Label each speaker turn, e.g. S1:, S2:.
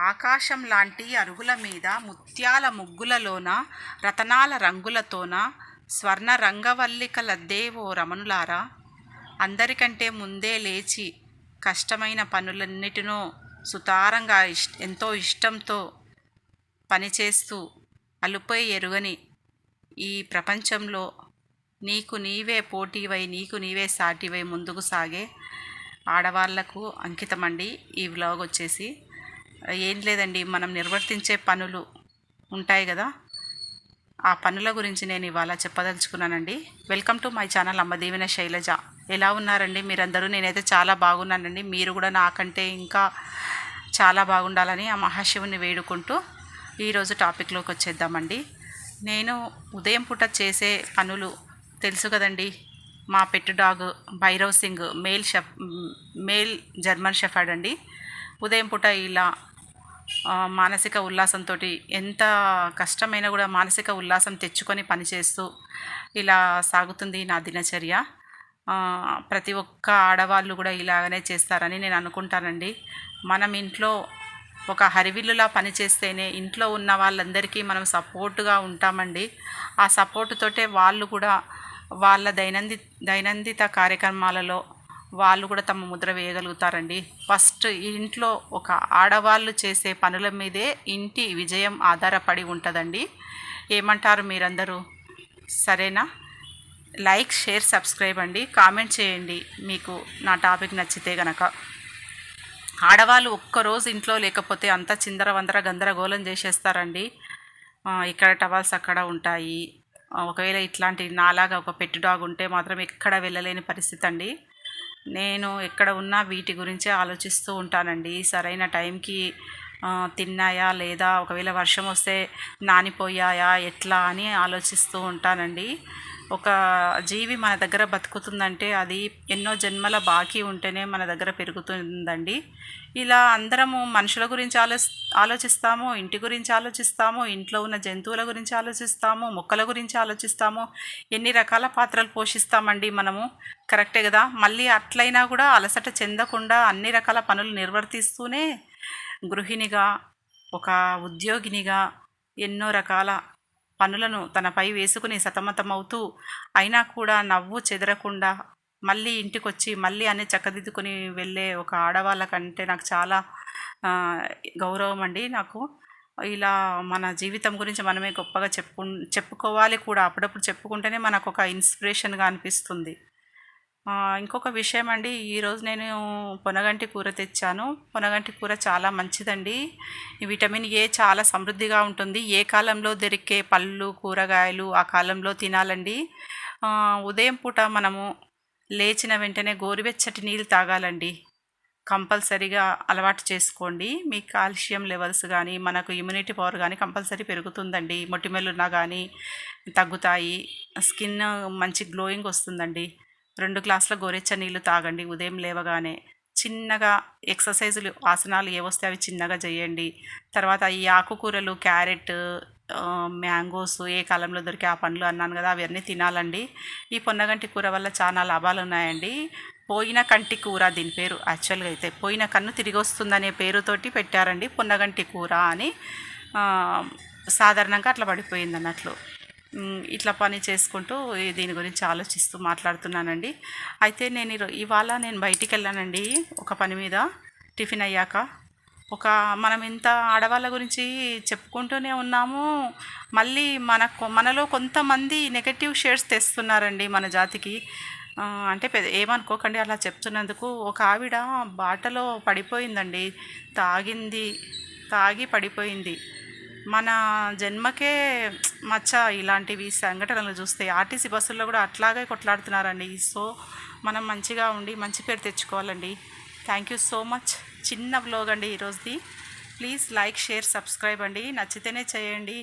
S1: ఆకాశం లాంటి అరుగుల మీద ముత్యాల ముగ్గులలోన రతనాల రంగులతోన స్వర్ణ రంగవల్లికలద్దే ఓ రమణులారా, అందరికంటే ముందే లేచి కష్టమైన పనులన్నిటినో సుతారంగా ఎంతో ఇష్టంతో పనిచేస్తూ అలుపై ఎరుగని ఈ ప్రపంచంలో నీకు నీవే పోటీవై నీకు నీవే సాటివై ముందుకు సాగే ఆడవాళ్లకు అంకితమండి ఈ వ్లాగ్ వచ్చేసి. ఏం లేదండి, మనం నిర్వర్తించే పనులు ఉంటాయి కదా, ఆ పనుల గురించి నేను ఇవాళ చెప్పదలుచుకున్నానండి. వెల్కమ్ టు మై ఛానల్ అమ్మ దీవెన శైలజ. ఎలా ఉన్నారండి మీరందరూ? నేనైతే చాలా బాగున్నానండి. మీరు కూడా నాకంటే ఇంకా చాలా బాగుండాలని ఆ మహాశివుని వేడుకుంటూ ఈరోజు టాపిక్లోకి వచ్చేద్దామండి. నేను ఉదయం పూట చేసే పనులు తెలుసు కదండి. మా pet dog Bhairav Singh male German shepherd అండి. ఉదయం పూట ఇలా మానసిక ఉల్లాసంతో, ఎంత కష్టమైనా కూడా మానసిక ఉల్లాసం తెచ్చుకొని పనిచేస్తూ ఇలా సాగుతుంది నా దినచర్య. ప్రతి ఒక్క ఆడవాళ్ళు కూడా ఇలాగనే చేస్తారని నేను అనుకుంటానండి. మనం ఇంట్లో ఒక హరివిల్లులా పనిచేస్తేనే ఇంట్లో ఉన్న వాళ్ళందరికీ మనం సపోర్టుగా ఉంటామండి. ఆ సపోర్టుతోటే వాళ్ళు కూడా వాళ్ళ దైనందిత కార్యక్రమాలలో వాళ్ళు కూడా తమ ముద్ర వేయగలుగుతారండి. ఫస్ట్ ఇంట్లో ఒక ఆడవాళ్ళు చేసే పనుల మీదే ఇంటి విజయం ఆధారపడి ఉంటుందండి. ఏమంటారు మీరందరూ? సరేనా? లైక్, షేర్, సబ్స్క్రైబ్ అండి. కామెంట్ చేయండి మీకు నా టాపిక్ నచ్చితే గనక. ఆడవాళ్ళు ఒక్కరోజు ఇంట్లో లేకపోతే అంతా చిందరవందర గందరగోళం చేసేస్తారండి. ఇక్కడ టవల్స్ అక్కడ ఉంటాయి. ఒకవేళ ఇట్లాంటి నాలాగా ఒక పెట్ డాగ్ ఉంటే మాత్రం ఎక్కడ వెళ్ళలేని పరిస్థితి అండి. నేను ఎక్కడ ఉన్నా వీటి గురించే ఆలోచిస్తూ ఉంటానండి. సరైన టైంకి తిన్నాయా లేదా, ఒకవేళ వర్షం వస్తే నానిపోయాయా ఎట్లా అని ఆలోచిస్తూ ఉంటానండి. ఒక జీవి మన దగ్గర బతుకుతుందంటే అది ఎన్నో జన్మల బాకీ ఉంటేనే మన దగ్గర పెరుగుతుందండి. ఇలా అందరము మనుషుల గురించి ఆలోచిస్తాము, ఇంటి గురించి ఆలోచిస్తాము, ఇంట్లో ఉన్న జంతువుల గురించి ఆలోచిస్తాము, మొక్కల గురించి ఆలోచిస్తాము. ఎన్ని రకాల పాత్రలు పోషిస్తామండి మనము. కరెక్టే కదా? మళ్ళీ అట్లయినా కూడా అలసట చెందకుండా అన్ని రకాల పనులు నిర్వర్తిస్తూనే గృహిణిగా, ఒక ఉద్యోగినిగా ఎన్నో రకాల పనులను తనపై వేసుకుని సతమతమవుతూ అయినా కూడా నవ్వు చెదరకుండా మళ్ళీ ఇంటికొచ్చి మళ్ళీ అన్ని చక్కదిద్దుకొని వెళ్ళే ఒక ఆడవాళ్ళకంటే నాకు చాలా గౌరవం అండి. నాకు ఇలా మన జీవితం గురించి మనమే గొప్పగా చెప్పుకోవాలి కూడా. అప్పుడప్పుడు చెప్పుకుంటేనే మనకు ఒక ఇన్స్పిరేషన్గా అనిపిస్తుంది. ఇంకొక విషయం అండి, ఈరోజు నేను పొనగంటి కూర తెచ్చాను. పొనగంటి కూర చాలా మంచిదండి. విటమిన్ ఏ చాలా సమృద్ధిగా ఉంటుంది. ఏ కాలంలో దొరికే పళ్ళు కూరగాయలు ఆ కాలంలో తినాలండి. ఉదయం పూట మనము లేచిన వెంటనే గోరువెచ్చటి నీళ్ళు తాగాలండి. కంపల్సరీగా అలవాటు చేసుకోండి. మీ కాల్షియం లెవెల్స్ కానీ మనకు ఇమ్యూనిటీ పవర్ కానీ కంపల్సరీ పెరుగుతుందండి. మొటిమలున్నా కానీ తగ్గుతాయి. స్కిన్ మంచి గ్లోయింగ్ వస్తుందండి. 2 గ్లాసుల గోరెచ్చ నీళ్ళు తాగండి ఉదయం లేవగానే. చిన్నగా ఎక్సర్సైజులు, ఆసనాలు ఏవొస్తే అవి చిన్నగా చేయండి. తర్వాత ఈ ఆకుకూరలు, క్యారెట్, మ్యాంగోస్ ఏ కాలంలో దొరికే ఆ పండ్లు అన్నాను కదా, అవన్నీ తినాలండి. ఈ పొన్నగంటి కూర వల్ల చాలా లాభాలు ఉన్నాయండి. పోయిన కంటి కూర దీని పేరు. యాక్చువల్గా అయితే పోయిన కన్ను తిరిగి వస్తుందనే పేరుతోటి పెట్టారండి పొన్నగంటి కూర అని. సాధారణంగా అట్లా పడిపోయింది అన్నట్లు. ఇట్లా పని చేసుకుంటూ దీని గురించి ఆలోచిస్తూ మాట్లాడుతున్నానండి. అయితే ఇవాళ నేను బయటికి వెళ్ళానండి ఒక పని మీద. టిఫిన్ అయ్యాక మనం ఇంత ఆడవాళ్ళ గురించి చెప్పుకుంటూనే ఉన్నాము. మళ్ళీ మనలో కొంతమంది నెగటివ్ షేడ్స్ తెస్తున్నారండి మన జాతికి. అంటే ఏమనుకోకండి అలా చెప్తున్నందుకు. ఒక ఆవిడ బాటలో పడిపోయిందండి. తాగి పడిపోయింది. మన జన్మకే మచ్చ ఇలాంటివి సంఘటనలు చూస్తే. ఆర్టీసీ బస్సుల్లో కూడా అట్లాగే కొట్లాడుతున్నారండి. సో మనం మంచిగా ఉండి మంచి పేరు తెచ్చుకోవాలండి. Thank you so much. చిన్న వ్లాగ్ అండి ఈరోజుది. ప్లీజ్ లైక్, షేర్, సబ్స్క్రైబ్ అండి. నచ్చితేనే చేయండి.